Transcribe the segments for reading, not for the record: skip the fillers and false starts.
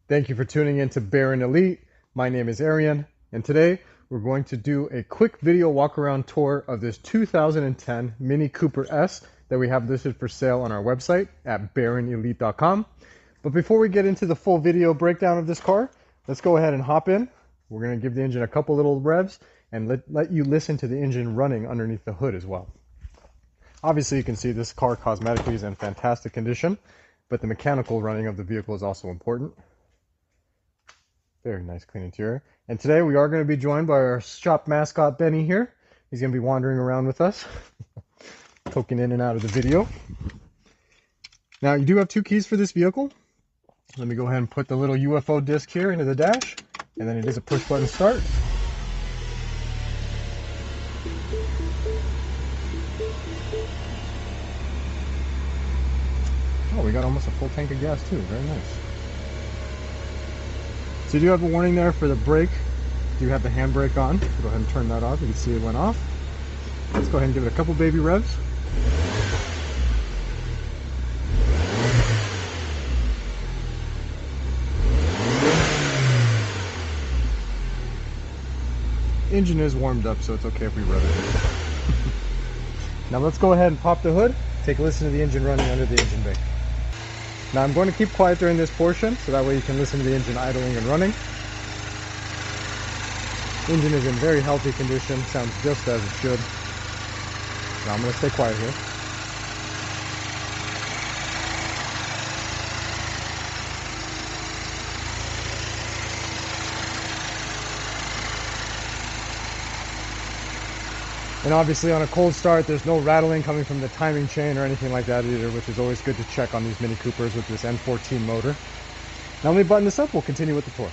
Thank you for tuning in to Baron Elite. My name is Arian, and today we're going to do a quick video walk around tour of this 2010 Mini Cooper S that we have listed for sale on our website at baronelite.com. But before we get into the full video breakdown of this car, let's go ahead and hop in. We're going to give the engine a couple little revs and let you listen to the engine running underneath the hood as well. Obviously, you can see this car cosmetically is in fantastic condition, but the mechanical running of the vehicle is also important. Very nice clean interior. And today we are going to be joined by our shop mascot, Benny here. He's going to be wandering around with us, poking in and out of the video. Now, you do have two keys for this vehicle. Let me go ahead and put the little UFO disc here into the dash, and then it is a push button start. Oh, we got almost a full tank of gas too. Very nice. So you do have a warning there for the brake. You do have the handbrake on. Go ahead and turn that off. You can see it went off. Let's go ahead and give it a couple baby revs. Engine is warmed up, so it's okay if we rev it. Now let's go ahead and pop the hood. Take a listen to the engine running under the engine bay. Now I'm going to keep quiet during this portion, so that way you can listen to the engine idling and running. The engine is in very healthy condition, sounds just as it should. Now I'm going to stay quiet here. And obviously on a cold start, there's no rattling coming from the timing chain or anything like that either, which is always good to check on these Mini Coopers with this N14 motor. Now let me button this up, we'll continue with the tour.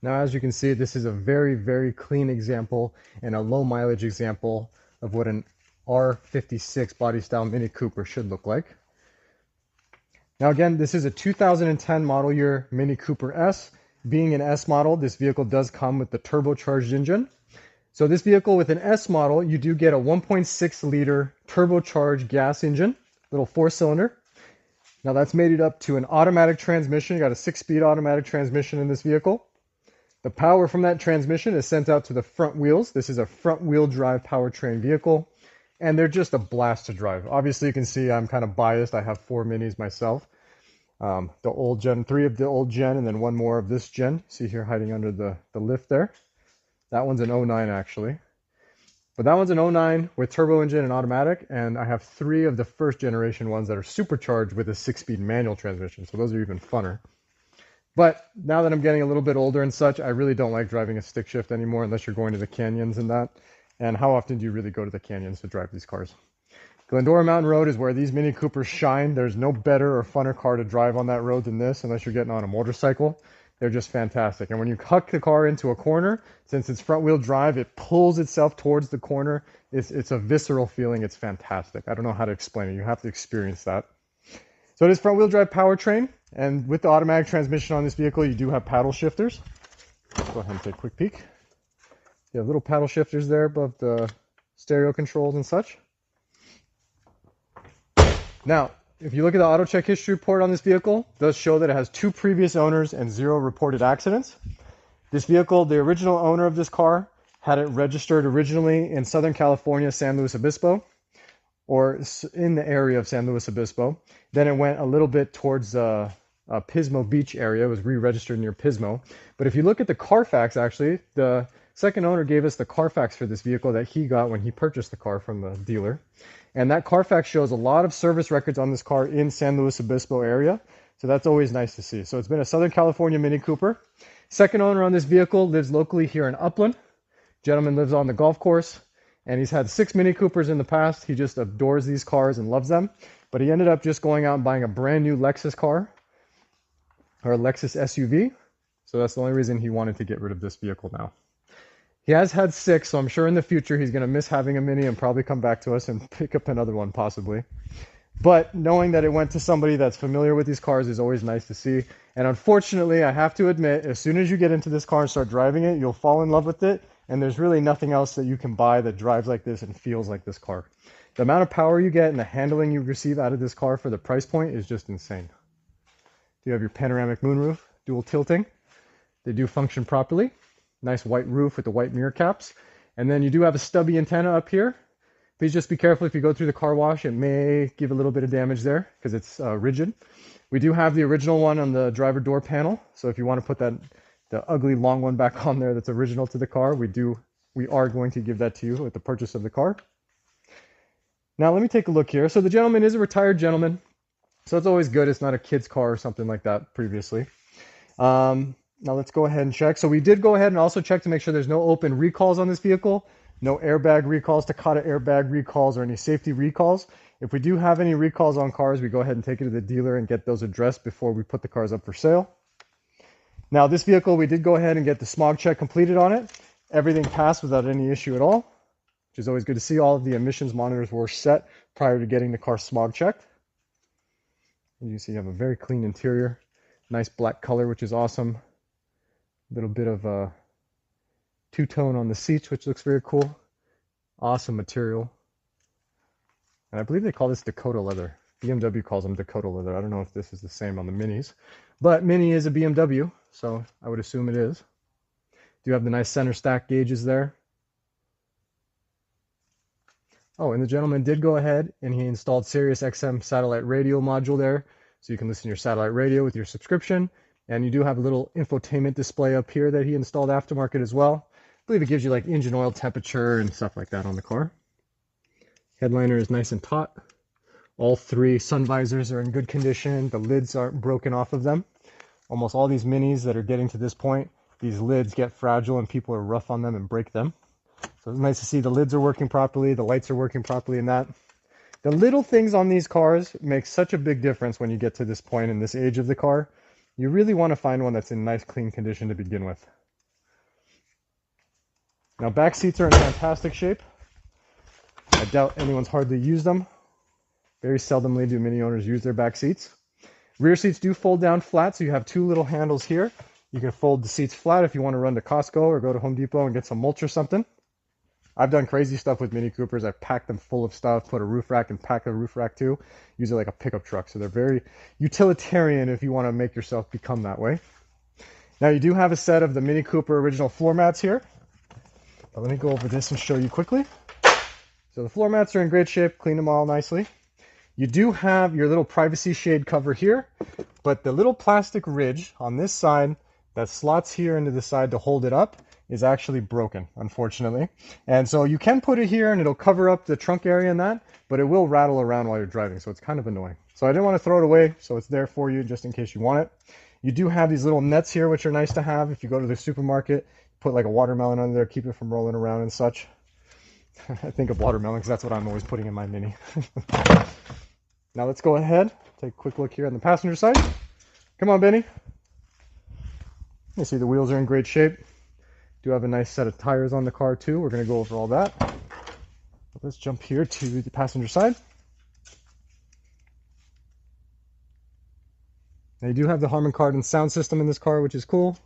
Now as you can see, this is a very, very clean example and a low mileage example of what an R56 body style Mini Cooper should look like. Now again, this is a 2010 model year Mini Cooper S. Being an S model, this vehicle does come with the turbocharged engine. So this vehicle with an S model, you do get a 1.6 liter turbocharged gas engine, little 4-cylinder. Now that's mated up to an automatic transmission. You got a 6-speed automatic transmission in this vehicle. The power from that transmission is sent out to the front wheels. This is a front wheel drive powertrain vehicle, and they're just a blast to drive. Obviously you can see I'm kind of biased. I have 4 Minis myself. The old gen, 3 of the old gen, and then 1 more of this gen. See here hiding under the lift there. That one's an 09 actually. But that one's an 09 with turbo engine and automatic, and I have 3 of the first generation ones that are supercharged with a 6-speed manual transmission, so those are even funner. But now that I'm getting a little bit older and such, I really don't like driving a stick shift anymore unless you're going to the canyons and that. And how often do you really go to the canyons to drive these cars? Glendora Mountain Road is where these Mini Coopers shine. There's no better or funner car to drive on that road than this unless you're getting on a motorcycle. They're just fantastic. And when you huck the car into a corner, since it's front wheel drive, it pulls itself towards the corner. It's a visceral feeling. It's fantastic. I don't know how to explain it. You have to experience that. So it is front wheel drive powertrain. And with the automatic transmission on this vehicle, you do have paddle shifters. Let's go ahead and take a quick peek. You have little paddle shifters there above the stereo controls and such. Now, if you look at the auto check history report on this vehicle, it does show that it has 2 previous owners and 0 reported accidents. This vehicle, the original owner of this car, had it registered originally in Southern California, San Luis Obispo, or in the area of San Luis Obispo. Then it went a little bit towards Pismo Beach area. It was re-registered near Pismo. But if you look at the Carfax, actually, the second owner gave us the Carfax for this vehicle that he got when he purchased the car from the dealer. And that Carfax shows a lot of service records on this car in San Luis Obispo area. So that's always nice to see. So it's been a Southern California Mini Cooper. Second owner on this vehicle lives locally here in Upland. Gentleman lives on the golf course. And he's had 6 Mini Coopers in the past. He just adores these cars and loves them. But he ended up just going out and buying a brand new Lexus car. Or a Lexus SUV. So that's the only reason he wanted to get rid of this vehicle now. He has had 6, so I'm sure in the future he's going to miss having a Mini and probably come back to us and pick up another one possibly. But knowing that it went to somebody that's familiar with these cars is always nice to see. And unfortunately, I have to admit, as soon as you get into this car and start driving it, you'll fall in love with it. And there's really nothing else that you can buy that drives like this and feels like this car. The amount of power you get and the handling you receive out of this car for the price point is just insane. You have your panoramic moonroof, dual tilting. They do function properly. Nice white roof with the white mirror caps. And then you do have a stubby antenna up here. Please just be careful if you go through the car wash. It may give a little bit of damage there because it's rigid. We do have the original one on the driver door panel. So if you want to put the ugly long one back on there that's original to the car, we are going to give that to you with the purchase of the car. Now let me take a look here. So the gentleman is a retired gentleman. So it's always good. It's not a kid's car or something like that previously. Now let's go ahead and check. So we did go ahead and also check to make sure there's no open recalls on this vehicle. No airbag recalls, Takata airbag recalls, or any safety recalls. If we do have any recalls on cars, we go ahead and take it to the dealer and get those addressed before we put the cars up for sale. Now this vehicle, we did go ahead and get the smog check completed on it. Everything passed without any issue at all, which is always good to see. All of the emissions monitors were set prior to getting the car smog checked. And you see you have a very clean interior, nice black color, which is awesome. A little bit of a two-tone on the seats, which looks very cool. Awesome material. And I believe they call this Dakota leather. BMW calls them Dakota leather. I don't know if this is the same on the Minis, but Mini is a BMW, so I would assume it is. Do have the nice center stack gauges there. Oh, and the gentleman did go ahead and he installed Sirius XM satellite radio module there, so you can listen to your satellite radio with your subscription. And you do have a little infotainment display up here that he installed aftermarket as well. I believe it gives you like engine oil temperature and stuff like that on the car. Headliner is nice and taut. All three sun visors are in good condition. The lids aren't broken off of them. Almost all these Minis that are getting to this point, these lids get fragile and people are rough on them and break them. So it's nice to see the lids are working properly, the lights are working properly in that. The little things on these cars make such a big difference when you get to this point in this age of the car. You really want to find one that's in nice, clean condition to begin with. Now, back seats are in fantastic shape. I doubt anyone's hardly used them. Very seldomly do Mini owners use their back seats. Rear seats do fold down flat, so you have two little handles here. You can fold the seats flat if you want to run to Costco or go to Home Depot and get some mulch or something. I've done crazy stuff with Mini Coopers. I've packed them full of stuff, put a roof rack and pack a roof rack too. Use it like a pickup truck. So they're very utilitarian if you want to make yourself become that way. Now you do have a set of the Mini Cooper original floor mats here. But let me go over this and show you quickly. So the floor mats are in great shape. Clean them all nicely. You do have your little privacy shade cover here, but the little plastic ridge on this side that slots here into the side to hold it up is actually broken, unfortunately. And so you can put it here and it'll cover up the trunk area and that, but it will rattle around while you're driving, so it's kind of annoying. So I didn't want to throw it away, so it's there for you just in case you want it. You do have these little nets here, which are nice to have if you go to the supermarket. Put like a watermelon under there, keep it from rolling around and such. I think of watermelon because that's what I'm always putting in my Mini. Now let's go ahead, take a quick look here on the passenger side. Come on, Benny. You see the wheels are in great shape. Do have a nice set of tires on the car too. We're going to go over all that. Let's jump here to the passenger side. Now you do have the Harman Kardon sound system in this car, which is cool.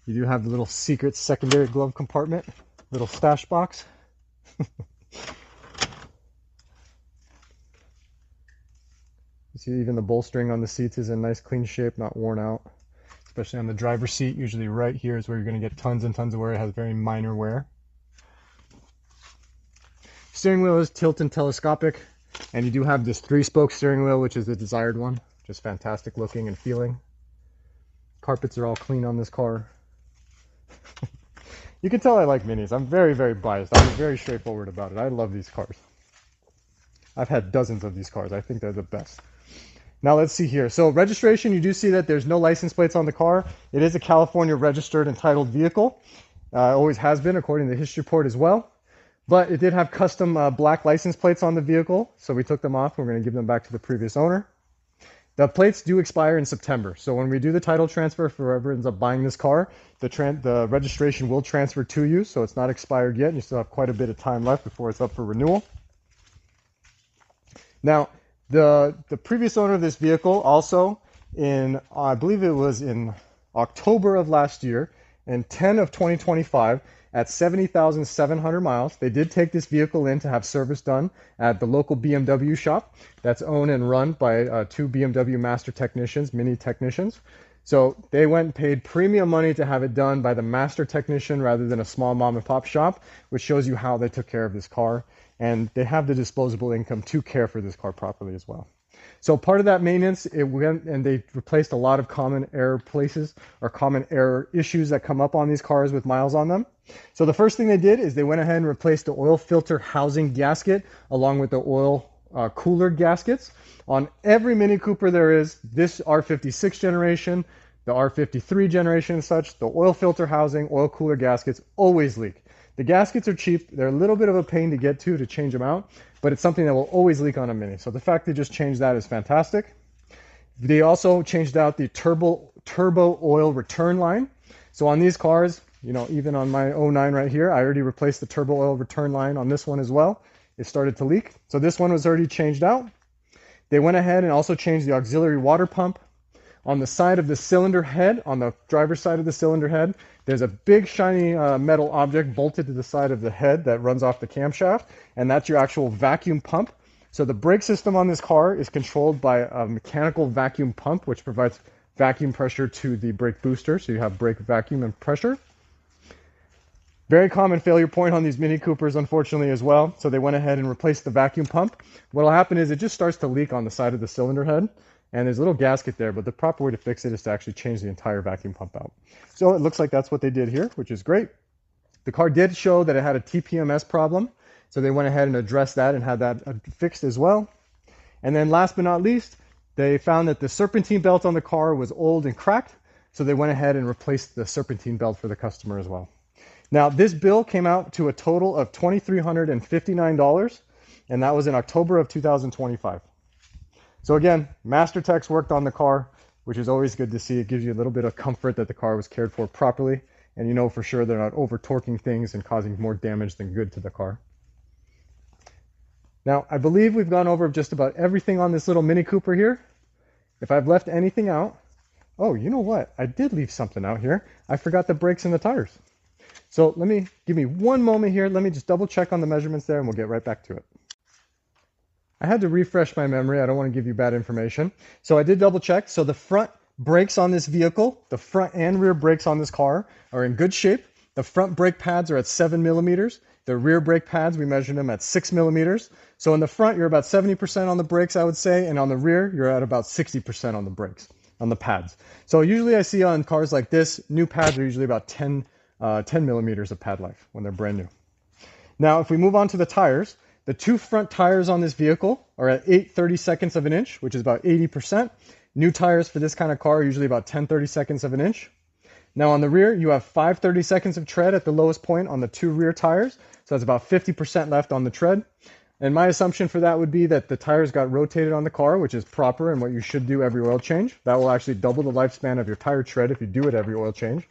You do have the little secret secondary glove compartment, little stash box. You see even the bolstering on the seats is in nice clean shape, not worn out. Especially on the driver's seat, usually right here is where you're going to get tons and tons of wear. It has very minor wear. Steering wheel is tilt and telescopic, and you do have this 3-spoke steering wheel, which is the desired one. Just fantastic looking and feeling. Carpets are all clean on this car. You can tell I like Minis. I'm very, very biased. I'm very straightforward about it. I love these cars. I've had dozens of these cars. I think they're the best. Now let's see here. So registration, you do see that there's no license plates on the car. It is a California registered and titled vehicle. Always has been, according to the history report as well. But it did have custom black license plates on the vehicle. So we took them off. We're going to give them back to the previous owner. The plates do expire in September. So when we do the title transfer for whoever ends up buying this car, the registration will transfer to you. So it's not expired yet. And you still have quite a bit of time left before it's up for renewal. Now, the previous owner of this vehicle also in, I believe it was in October of last year and 10 of 2025, at 70,700 miles. They did take this vehicle in to have service done at the local BMW shop that's owned and run by two BMW master technicians, Mini technicians. So they went and paid premium money to have it done by the master technician rather than a small mom and pop shop, which shows you how they took care of this car. And they have the disposable income to care for this car properly as well. So part of that maintenance, it went and they replaced a lot of common error places or common error issues that come up on these cars with miles on them. So the first thing they did is they went ahead and replaced the oil filter housing gasket along with the oil cooler gaskets. On every Mini Cooper there is, this R56 generation, the R53 generation and such, the oil filter housing, oil cooler gaskets always leak. The gaskets are cheap. They're a little bit of a pain to get to change them out, but it's something that will always leak on a Mini. So the fact they just changed that is fantastic. They also changed out the turbo oil return line. So on these cars, you know, even on my 09 right here, I already replaced the turbo oil return line on this one as well. It started to leak. So this one was already changed out. They went ahead and also changed the auxiliary water pump. On the side of the cylinder head, on the driver's side of the cylinder head, there's a big shiny metal object bolted to the side of the head that runs off the camshaft, and that's your actual vacuum pump. So the brake system on this car is controlled by a mechanical vacuum pump, which provides vacuum pressure to the brake booster, so you have brake vacuum and pressure. Very common failure point on these Mini Coopers, unfortunately, as well. So they went ahead and replaced the vacuum pump. What will happen is it just starts to leak on the side of the cylinder head. And there's a little gasket there, but the proper way to fix it is to actually change the entire vacuum pump out. So it looks like that's what they did here, which is great. The car did show that it had a TPMS problem. So they went ahead and addressed that and had that fixed as well. And then last but not least, they found that the serpentine belt on the car was old and cracked. So they went ahead and replaced the serpentine belt for the customer as well. Now, this bill came out to a total of $2,359, and that was in October of 2025. So again, Master Techs worked on the car, which is always good to see. It gives you a little bit of comfort that the car was cared for properly, and you know for sure they're not over-torquing things and causing more damage than good to the car. Now, I believe we've gone over just about everything on this little Mini Cooper here. If I've left anything out, oh, you know what? I did leave something out here. I forgot the brakes and the tires. So give me one moment here. Let me just double check on the measurements there and we'll get right back to it. I had to refresh my memory. I don't want to give you bad information. So I did double check. So the front brakes on this vehicle, the front and rear brakes on this car are in good shape. The front brake pads are at 7 millimeters. The rear brake pads, we measured them at 6 millimeters. So in the front, you're about 70% on the brakes, I would say. And on the rear, you're at about 60% on the brakes, on the pads. So usually I see on cars like this, new pads are usually about 10 millimeters of pad life when they're brand new. Now, if we move on to the tires, the two front tires on this vehicle are at 8/32 of an inch, which is about 80%. New tires for this kind of car are usually about 10/32 of an inch. Now on the rear, you have 5/32 of tread at the lowest point on the two rear tires. So that's about 50% left on the tread. And my assumption for that would be that the tires got rotated on the car, which is proper and what you should do every oil change. That will actually double the lifespan of your tire tread if you do it every oil change.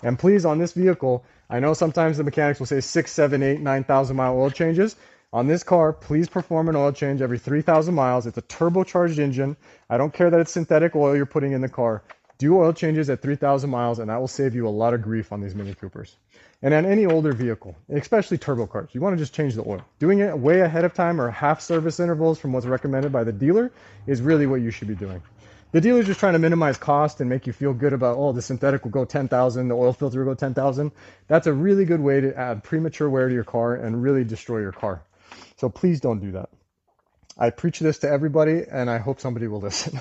And please, on this vehicle, I know sometimes the mechanics will say 6, 7, 8, 9,000 mile oil changes. On this car, please perform an oil change every 3,000 miles. It's a turbocharged engine. I don't care that it's synthetic oil you're putting in the car. Do oil changes at 3,000 miles, and that will save you a lot of grief on these Mini Coopers. And on any older vehicle, especially turbo cars, you want to just change the oil. Doing it way ahead of time or half service intervals from what's recommended by the dealer is really what you should be doing. The dealer's just trying to minimize cost and make you feel good about, oh, the synthetic will go 10,000, the oil filter will go 10,000. That's a really good way to add premature wear to your car and really destroy your car. So please don't do that. I preach this to everybody, and I hope somebody will listen.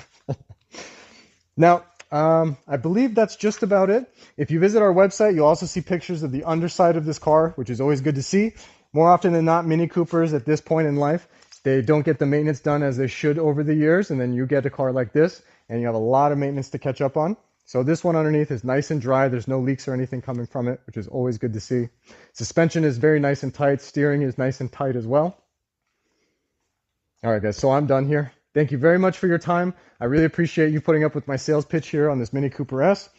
Now, I believe that's just about it. If you visit our website, you'll also see pictures of the underside of this car, which is always good to see. More often than not, Mini Coopers at this point in life, they don't get the maintenance done as they should over the years, and then you get a car like this, and you have a lot of maintenance to catch up on. So this one underneath is nice and dry. There's no leaks or anything coming from it, which is always good to see. Suspension is very nice and tight. Steering is nice and tight as well. All right, guys, so I'm done here. Thank you very much for your time. I really appreciate you putting up with my sales pitch here on this Mini Cooper S.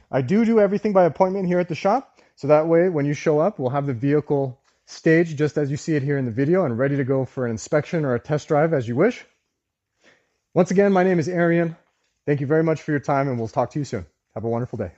I do everything by appointment here at the shop. So that way, when you show up, we'll have the vehicle staged just as you see it here in the video and ready to go for an inspection or a test drive as you wish. Once again, my name is Arian. Thank you very much for your time, and we'll talk to you soon. Have a wonderful day.